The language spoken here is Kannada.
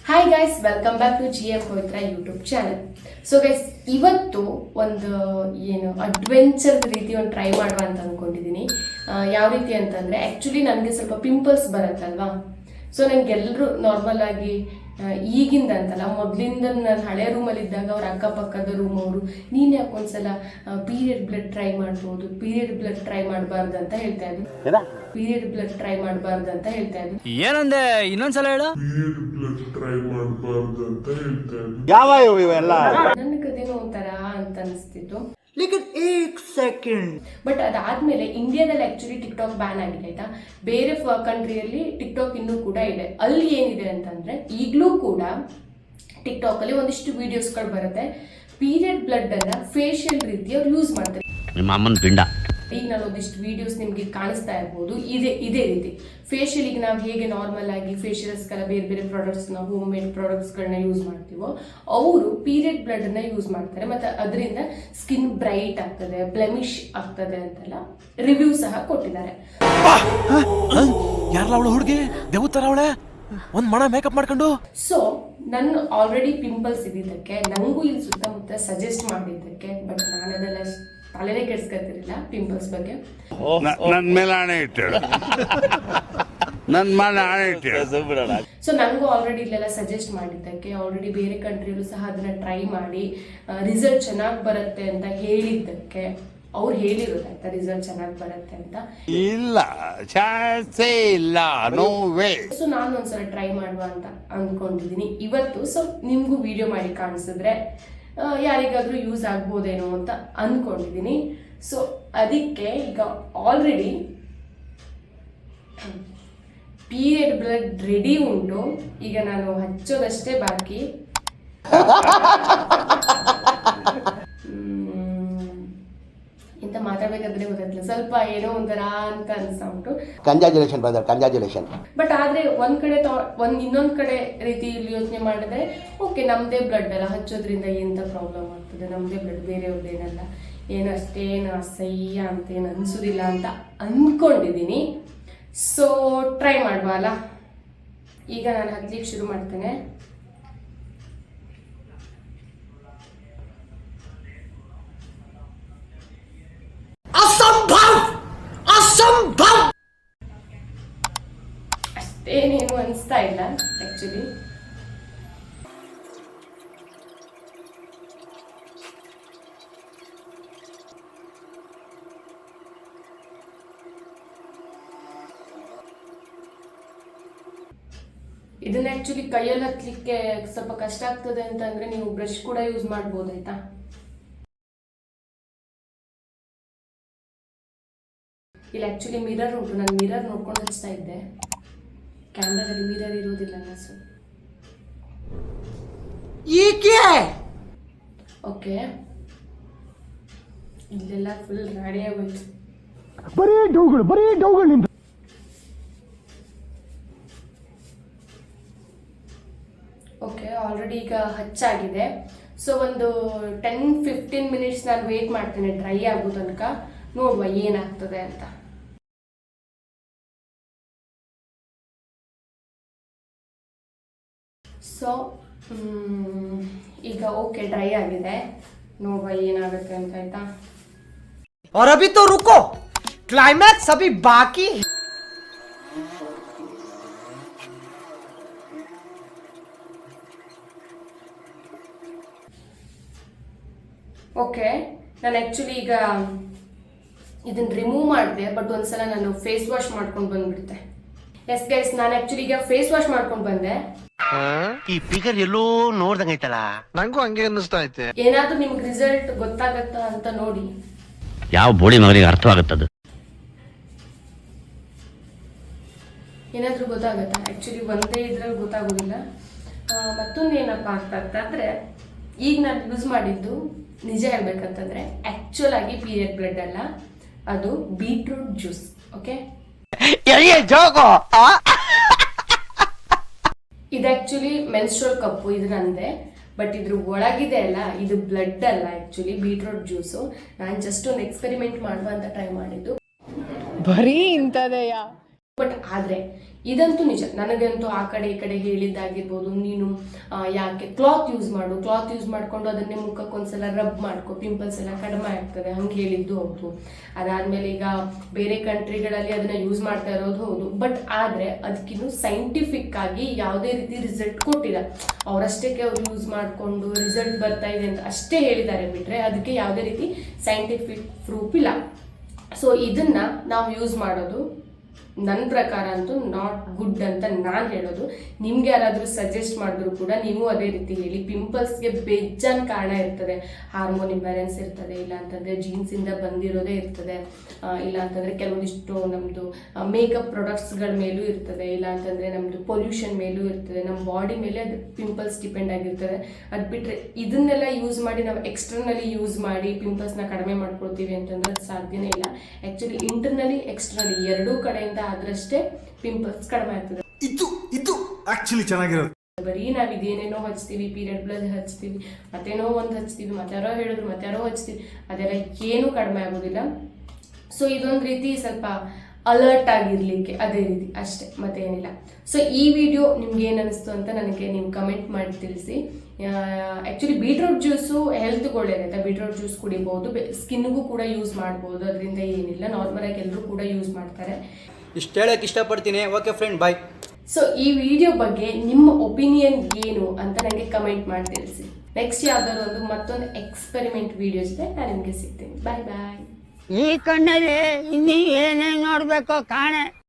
Hi guys, welcome back to GM Pavithra YouTube channel. So guys, ಇವತ್ತು ಒಂದು ಅಡ್ವೆಂಚರ್ ರೀತಿ ಒಂದು ಟ್ರೈ ಮಾಡುವ ಅಂತ ಅಂದ್ಕೊಂಡಿದ್ದೀನಿ. ಯಾವ ರೀತಿ ಅಂತಂದರೆ, ಆ್ಯಕ್ಚುಲಿ ನನಗೆ ಸ್ವಲ್ಪ ಪಿಂಪಲ್ಸ್ ಬರುತ್ತಲ್ವಾ. ಸೊ ನನಗೆಲ್ಲರೂ ನಾರ್ಮಲ್ ಆಗಿ ಈಗಿಂದ ಅಂತಲ್ಲ, ಮೊದಲಿಂದ ನಾನು ಹಳೆ ರೂಮಲ್ಲಿ ಇದ್ದಾಗ ಅವ್ರ ಅಕ್ಕಪಕ್ಕದ ರೂಮ್ ಅವರು ನೀನು ಯಾಕೆ ಒಂದ್ಸಲ ಪೀರಿಯಡ್ ಬ್ಲಡ್ ಟ್ರೈ ಮಾಡ್ಬೋದು, ಪೀರಿಯಡ್ ಬ್ಲಡ್ ಟ್ರೈ ಮಾಡಬಾರ್ದು ಅಂತ ಹೇಳ್ತಾ ಇದ್ರು. ಪೀರಿಯಡ್ ಬ್ಲಡ್ ಟ್ರೈ ಮಾಡಬಾರ್ದು ಅಂತ ಹೇಳ್ತಾ ಇದ್ರು. ಏನಂದೆ ಇನ್ನೊಂದ್ಸಲ ಹೇಳು. ಬ್ಲಡ್ ಟ್ರೈ ಮಾಡಬಾರ್ದು ಅಂತ ಹೇಳ್ತಾ ಇದ್ರು. ಯಾವ ಇವೆಲ್ಲ ನನಗದೇನೋ ಒಂಥರ ಅಂತ ಅನಿಸ್ತಿತ್ತು. ಸೆಕೆಂಡ್ ಬಟ್ ಅದಾದ್ಮೇಲೆ ಇಂಡಿಯಾದಲ್ಲಿ ಆಕ್ಚುಲಿ ಟಿಕ್ಟಾಕ್ ಬ್ಯಾನ್ ಆಗಿದೆ ಆಯ್ತಾ. ಬೇರೆ ಕಂಟ್ರಿಯಲ್ಲಿ ಟಿಕ್ಟಾಕ್ ಇನ್ನೂ ಕೂಡ ಇದೆ. ಅಲ್ಲಿ ಏನಿದೆ ಅಂತಂದ್ರೆ, ಈಗಲೂ ಕೂಡ ಟಿಕ್ಟಾಕ್ ಅಲ್ಲಿ ಒಂದಿಷ್ಟು ವಿಡಿಯೋಸ್ಗಳು ಬರುತ್ತೆ. ಪೀರಿಯಡ್ ಬ್ಲಡ್ ಅನ್ನ ಫೇಶಿಯಲ್ ರೀತಿ ಅವ್ರು ಯೂಸ್ ಮಾಡ್ತಾರೆ. ನಿಮ್ಮ ಅಮ್ಮನ ಪಿಂಡ. ಈಗ ನಾನು ಒಂದಿಷ್ಟು ವಿಡಿಯೋಸ್ ನಿಮ್ಗೆ ಕಾಣಿಸ್ತಾ ಇರ್ಬೋದು. ಇದೇ ರೀತಿ ಫೇಶಿಯಲ್ ಈಗ ನಾವು ಹೇಗೆ ನಾರ್ಮಲ್ ಆಗಿ ಫೇಶಿಯಲ್ಸ್ಗೆಲ್ಲ ಬೇರೆ ಬೇರೆ ಪ್ರಾಡಕ್ಟ್ಸ್ನ, ಹೋಮ್ ಮೇಡ್ ಪ್ರಾಡಕ್ಟ್ಸ್ಗಳನ್ನ ಯೂಸ್ ಮಾಡ್ತೀವೋ, ಅವರು ಪೀರಿಯಡ್ ಬ್ಲಡ್ ಅನ್ನ ಯೂಸ್ ಮಾಡ್ತಾರೆ. ಮತ್ತೆ ಅದರಿಂದ ಸ್ಕಿನ್ ಬ್ರೈಟ್ ಆಗ್ತದೆ, ಬ್ಲೆಮಿಶ್ ಆಗ್ತದೆ ಅಂತೆಲ್ಲ ರಿವ್ಯೂ ಸಹ ಕೊಟ್ಟಿದ್ದಾರೆ. ಯಾರಲ್ಲ ಅವಳು ಹುಡುಗಿ ದೇವತರ ಅವಳೆ ಒಂದ್ ಮಣ ಮೇಕಪ್ ಮಾಡ್ಕೊಂಡು. ಸೊ ನನ್ನ ಆಲ್ರೆಡಿ ಪಿಂಪಲ್ಸ್ ಇದ್ದಿದ್ದಕ್ಕೆ, ನನಗೂ ಇಲ್ಲಿ ಸುತ್ತಮುತ್ತ ಸಜೆಸ್ಟ್ ಮಾಡಿದ್ದಕ್ಕೆ, ಬಟ್ ನಾನು ಅದೆಲ್ಲ ತಲೆನೇ ಕೆಡ್ಸ್ಕೊತಿರ್ಲಿಲ್ಲ ಪಿಂಪಲ್ಸ್ ಬಗ್ಗೆ. ನನ್ ಮೇಲೆ ಆಣೆ ಇಟ್ಟಳು, ನನ್ ಮೇಲೆ ಆಣೆ ಇಟ್ಟಳು. ಸೊ ನನಗೂ ಆಲ್ರೆಡಿ ಇಲ್ಲೆಲ್ಲ ಸಜೆಸ್ಟ್ ಮಾಡಿದ್ದಕ್ಕೆ, ಆಲ್ರೆಡಿ ಬೇರೆ ಕಂಟ್ರಿಯಲ್ಲೂ ಸಹ ಅದನ್ನ ಟ್ರೈ ಮಾಡಿ ರಿಸಲ್ಟ್ ಚೆನ್ನಾಗಿ ಬರುತ್ತೆ ಅಂತ ಹೇಳಿದ್ದಕ್ಕೆ, ಅವ್ರು ಹೇಳಿರೋದು ಆಯ್ತಾ ರಿಸಲ್ಟ್ ಚೆನ್ನಾಗಿ ಬರುತ್ತೆ ಅಂತ. ಇಲ್ಲ, ಚಾನ್ಸೇ ಇಲ್ಲ, ನೋ ವೇ. ಸೊ ನಾನು ಒಂದ್ಸಲ ಟ್ರೈ ಮಾಡುವ ಅಂತ ಅಂದ್ಕೊಂಡಿದ್ದೀನಿ ಇವತ್ತು. ಸೊ ನಿಮ್ಗೂ ವಿಡಿಯೋ ಮಾಡಿ ಕಾಣಿಸಿದ್ರೆ ಯಾರಿಗಾದ್ರೂ ಯೂಸ್ ಆಗ್ಬೋದೇನೋ ಅಂತ ಅಂದ್ಕೊಂಡಿದ್ದೀನಿ. ಸೊ ಅದಕ್ಕೆ ಈಗ ಆಲ್ರೆಡಿ ಪೀರಿಯಡ್ ಬ್ಲಡ್ ರೆಡಿ ಉಂಟು. ಈಗ ನಾನು ಹಚ್ಚೋದಷ್ಟೇ ಬಾಕಿ. ಇಂತ ಮಾತಾಡ್ಬೇಕಾದ್ರೆ ಗೊತ್ತಾಗ್ತಿಲ್ಲ, ಸ್ವಲ್ಪ ಏನೋ ಒಂಥರ ಅಂತ ಅನ್ಸ್ತಾ ಉಂಟು. Congratulation brother, congratulation. ಬಟ್ ಆದ್ರೆ ಇನ್ನೊಂದ್ ಕಡೆ ರೀತಿಯಲ್ಲಿ ಯೋಚನೆ ಮಾಡಿದ್ರೆ, ಓಕೆ ನಮ್ದೇ ಬ್ಲಡ್ ಅಲ್ಲ, ಹಚ್ಚೋದ್ರಿಂದ ಎಂತ ಪ್ರಾಬ್ಲಮ್ ಆಗ್ತದೆ, ನಮ್ದೇ ಬ್ಲಡ್, ಬೇರೆಯವ್ರದ್ದೇನಲ್ಲ, ಏನು ಅಷ್ಟೇನು ಅಸಹ್ಯ ಅಂತ ಏನು ಅನ್ಸುದಿಲ್ಲ ಅಂತ ಅಂದ್ಕೊಂಡಿದ್ದೀನಿ. ಸೊ ಟ್ರೈ ಮಾಡುವ ಅಲ್ಲ. ಈಗ ನಾನು ಹಚ್ಲಿಕ್ಕೆ ಶುರು ಮಾಡ್ತೇನೆ. ಅಷ್ಟೇನೇನು ಅನಿಸ್ತಾ ಇಲ್ಲ ಆಕ್ಚುಲಿ. ಇದನ್ನ ಆಕ್ಚುಲಿ ಕೈಯಲ್ಲಿ ಹತ್ಲಿಕ್ಕೆ ಸ್ವಲ್ಪ ಕಷ್ಟ ಆಗ್ತದೆ ಅಂತಂದ್ರೆ ನೀವು ಬ್ರಷ್ ಕೂಡ ಯೂಸ್ ಮಾಡ್ಬೋದು ಆಯ್ತಾ. ಇಲ್ಲಿ ಆಕ್ಚುಲಿ ಮಿರರ್ ಉಂಟು, ನಾನು ಮಿರರ್ ನೋಡ್ಕೊಂಡು ಹಚ್ತಾ ಇದ್ದೆ. ಕ್ಯಾಮ್ರಾದಲ್ಲಿ ಮಿರರ್ ಇರೋದಿಲ್ಲ. ಸೊ ಓಕೆ, ಇಲ್ಲೆಲ್ಲ ಫುಲ್ ರೆಡಿ ಆಗೋಯ್ತು. ಬರೀ ಡೌಗಳು ನಿಮ್ದು. ಓಕೆ, ಆಲ್ರೆಡಿ ಈಗ ಹಚ್ಚಾಗಿದೆ. ಸೊ ಒಂದು 10-15 ಮಿನಿಟ್ಸ್ ನಾನು ವೇಟ್ ಮಾಡ್ತೇನೆ ಡ್ರೈ ಆಗೋ ತನಕ. ನೋಡುವ ಏನಾಗ್ತದೆ ಅಂತ. ಸೊ ಈಗ ಓಕೆ, ಡ್ರೈ ಆಗಿದೆ. ನೋಡುವ ಏನಾಗುತ್ತೆ ಅಂತ ಆಯ್ತಾ. और अभी तो रुको, क्लाइमैक्स अभी बाकी. ಓಕೆ, ನಾನು ಆ್ಯಕ್ಚುಲಿ ಈಗ ಇದನ್ನು ರಿಮೂವ್ ಮಾಡಿದೆ, ಬಟ್ ಒಂದ್ಸಲ ನಾನು ಫೇಸ್ ವಾಶ್ ಮಾಡ್ಕೊಂಡು ಬಂದ್ಬಿಡ್ತೆ. ಎಸ್ ಗೈಸ್, ನಾನು ಆ್ಯಕ್ಚುಲಿ ಈಗ ಫೇಸ್ ವಾಶ್ ಮಾಡ್ಕೊಂಡು ಬಂದೆ. ಈ ಫಿಗರ್ ಎಲ್ಲೋ ನೋಡ್ದಂಗೈತಲ್ಲ, ನಂಗೂ ಹಂಗೆ ಅನ್ನಿಸ್ತಾ ಐತೆ. ಏನಾದ್ರೂ ನಿಮ್ಗೆ ರಿಸಲ್ಟ್ ಗೊತ್ತಾಗತ್ತಾ ಅಂತ ನೋಡಿ. ಯಾವ ಬೋಳಿ ಮಗನಿಗೆ ಅರ್ಥವಾಗುತ್ತದು? ಏನಾದರೂ ಗೊತ್ತಾಗತ್ತಾ? ಆ್ಯಕ್ಚುಲಿ ಒಂದೇ ಇದ್ರಲ್ಲಿ ಗೊತ್ತಾಗೋದಿಲ್ಲ. ಮತ್ತೊಂದು ಏನಪ್ಪ ಅಂತಂದ್ರೆ, ಈಗ ನಾನು ಯೂಸ್ ಮಾಡಿದ್ದು ನಿಜ ಹೇಳ್ಬೇಕಂತಂದ್ರೆ ಆ್ಯಕ್ಚುಲ್ ಆಗಿ ಪೀರಿಯಡ್ ಬ್ಲಡ್ ಅಲ್ಲ, ಅದು ಬೀಟ್ರೂಟ್ ಜ್ಯೂಸ್. ಓಕೆ, ಇದು ಆ್ಯಕ್ಚುಲಿ ಮೆನ್ಸ್ಟ್ರಲ್ ಕಪ್ಪು, ಇದು ನಂದೆ. ಬಟ್ ಇದ್ರ ಒಳಗಿದೆ ಅಲ್ಲ, ಇದು ಬ್ಲಡ್ ಅಲ್ಲ, ಆ್ಯಕ್ಚುಲಿ ಬೀಟ್ರೂಟ್ ಜ್ಯೂಸು. ನಾನು ಜಸ್ಟ್ ಒಂದು ಎಕ್ಸ್ಪೆರಿಮೆಂಟ್ ಮಾಡುವ ಅಂತ ಟ್ರೈ ಮಾಡಿದ್ದು. ಬರೀ ಇಂಥದೆಯಾ? ಬಟ್ ಆದರೆ ಇದಂತೂ ನಿಜ. ನನಗಂತೂ ಆ ಕಡೆ ಈ ಕಡೆ ಹೇಳಿದ್ದಾಗಿರ್ಬೋದು, ನೀನು ಯಾಕೆ ಕ್ಲಾತ್ ಯೂಸ್ ಮಾಡು, ಕ್ಲಾತ್ ಯೂಸ್ ಮಾಡಿಕೊಂಡು ಅದನ್ನೇ ಮುಖಕ್ಕೆ ಒಂದ್ಸಲ ರಬ್ ಮಾಡ್ಕೊ, ಪಿಂಪಲ್ಸ್ ಎಲ್ಲ ಕಡಿಮೆ ಆಗ್ತದೆ, ಹಂಗೆ ಹೇಳಿದ್ದು ಹೌದು. ಅದಾದ್ಮೇಲೆ ಈಗ ಬೇರೆ ಕಂಟ್ರಿಗಳಲ್ಲಿ ಅದನ್ನ ಯೂಸ್ ಮಾಡ್ತಾ ಇರೋದು ಹೌದು, ಬಟ್ ಆದರೆ ಅದಕ್ಕಿನ್ನೂ ಸೈಂಟಿಫಿಕ್ ಆಗಿ ಯಾವುದೇ ರೀತಿ ರಿಸಲ್ಟ್ ಕೊಟ್ಟಿಲ್ಲ. ಅವರಷ್ಟಕ್ಕೆ ಅವ್ರು ಯೂಸ್ ಮಾಡಿಕೊಂಡು ರಿಸಲ್ಟ್ ಬರ್ತಾ ಇದೆ ಅಂತ ಅಷ್ಟೇ ಹೇಳಿದ್ದಾರೆ ಬಿಟ್ರೆ ಅದಕ್ಕೆ ಯಾವುದೇ ರೀತಿ ಸೈಂಟಿಫಿಕ್ ಪ್ರೂಫ್ ಇಲ್ಲ. ಸೊ ಇದನ್ನ ನಾವು ಯೂಸ್ ಮಾಡೋದು ನನ್ನ ಪ್ರಕಾರ ಅಂತೂ ನಾಟ್ ಗುಡ್ ಅಂತ ನಾನು ಹೇಳೋದು. ನಿಮ್ಗೆ ಯಾರಾದರೂ ಸಜೆಸ್ಟ್ ಮಾಡಿದ್ರು ಕೂಡ ನೀವು ಅದೇ ರೀತಿ ಹೇಳಿ. ಪಿಂಪಲ್ಸ್ಗೆ ಬೇಜಾನ್ ಕಾರಣ ಇರ್ತದೆ, ಹಾರ್ಮೋನ್ ಇಂಬ್ಯಾಲೆನ್ಸ್ ಇರ್ತದೆ, ಇಲ್ಲ ಅಂತಂದರೆ ಜೀನ್ಸಿಂದ ಬಂದಿರೋದೇ ಇರ್ತದೆ, ಇಲ್ಲ ಅಂತಂದರೆ ಕೆಲವೊಂದಿಷ್ಟು ನಮ್ಮದು ಮೇಕಪ್ ಪ್ರಾಡಕ್ಟ್ಸ್ಗಳ ಮೇಲೂ ಇರ್ತದೆ, ಇಲ್ಲ ಅಂತಂದರೆ ನಮ್ಮದು ಪೊಲ್ಯೂಷನ್ ಮೇಲೂ ಇರ್ತದೆ, ನಮ್ಮ ಬಾಡಿ ಮೇಲೆ ಅದು ಪಿಂಪಲ್ಸ್ ಡಿಪೆಂಡ್ ಆಗಿರ್ತದೆ. ಅದು ಬಿಟ್ಟರೆ ಇದನ್ನೆಲ್ಲ ಯೂಸ್ ಮಾಡಿ ನಾವು ಎಕ್ಸ್ಟರ್ನಲಿ ಯೂಸ್ ಮಾಡಿ ಪಿಂಪಲ್ಸ್ನ ಕಡಿಮೆ ಮಾಡ್ಕೊಳ್ತೀವಿ ಅಂತಂದ್ರೆ ಅದು ಸಾಧ್ಯನೇ ಇಲ್ಲ. ಆ್ಯಕ್ಚುಲಿ ಇಂಟರ್ನಲಿ ಎಕ್ಸ್ಟರ್ನಲಿ ಎರಡೂ ಕಡೆಯಿಂದ ಆದ್ರಷ್ಟೇ ಪಿಂಪಲ್ಸ್ ಕಡಿಮೆ ಆಗ್ತದೆ. ಇದು ಆಕ್ಚುಲಿ ಚೆನ್ನಾಗಿರೋದು. ಬರೀ ನಾವು ಇದೇನೇನೋ ಹಚ್ತೀವಿ, ಪೀರಿಯಡ್ ಬ್ಲಡ್ ಹಚ್ತೀವಿ, ಮತ್ತೇನೋ ಒಂದು ಹಚ್ತೀವಿ, ಮತ್ತಾರೋ ಹೇಳಿದ್ರು ಮತ್ತಾರೋ ಹಚ್ತೀವಿ, ಅದೆಲ್ಲ ಏನೂ ಕಡಿಮೆ ಆಗೋದಿಲ್ಲ. ಸೊ ಇದೊಂದು ರೀತಿ ಸ್ವಲ್ಪ ಅಲರ್ಟ್ ಆಗಿರ್ಲಿಕ್ಕೆ ಅದೇ ರೀತಿ ಅಷ್ಟೇ, ಮತ್ತೇನಿಲ್ಲ. ಸೊ ಈ ವಿಡಿಯೋ ನಿಮ್ಗೆ ಏನು ಅನಿಸ್ತು ಅಂತ ನನಗೆ ನೀವು ಕಮೆಂಟ್ ಮಾಡಿ ತಿಳಿಸಿ. ಆ್ಯಕ್ಚುಲಿ ಬೀಟ್ರೂಟ್ ಜ್ಯೂಸು ಹೆಲ್ತ್ಗೆ ಒಳ್ಳೆಯದಾಯ್ತಾ, ಬೀಟ್ರೂಟ್ ಜ್ಯೂಸ್ ಕುಡಿಬೋದು, ಸ್ಕಿನ್ಗೂ ಕೂಡ ಯೂಸ್ ಮಾಡ್ಬೋದು, ಅದರಿಂದ ಏನಿಲ್ಲ, ನಾರ್ಮಲಾಗಿ ಎಲ್ಲರೂ ಕೂಡ ಯೂಸ್ ಮಾಡ್ತಾರೆ. ಇಷ್ಟು ಹೇಳಕ್ಕೆ ಇಷ್ಟಪಡ್ತೀನಿ. ಓಕೆ ಫ್ರೆಂಡ್, ಬಾಯ್. ಸೊ ಈ ವಿಡಿಯೋ ಬಗ್ಗೆ ನಿಮ್ಮ ಒಪಿನಿಯನ್ ಏನು ಅಂತ ನನಗೆ ಕಮೆಂಟ್ ಮಾಡಿ ತಿಳಿಸಿ. ನೆಕ್ಸ್ಟ್ ಯಾವ್ದಾದ್ರು ಒಂದು ಮತ್ತೊಂದು ಎಕ್ಸ್ಪೆರಿಮೆಂಟ್ ವಿಡಿಯೋ ಜೊತೆ ನಾನು ನಿಮಗೆ ಸಿಗ್ತೀನಿ. ಬಾಯ್ ಬಾಯ್. ಈ ಕಣ್ಣಲ್ಲಿ ಇನ್ನೀ ಏನೇನು ನೋಡ್ಬೇಕೋ ಕಾಣೆ.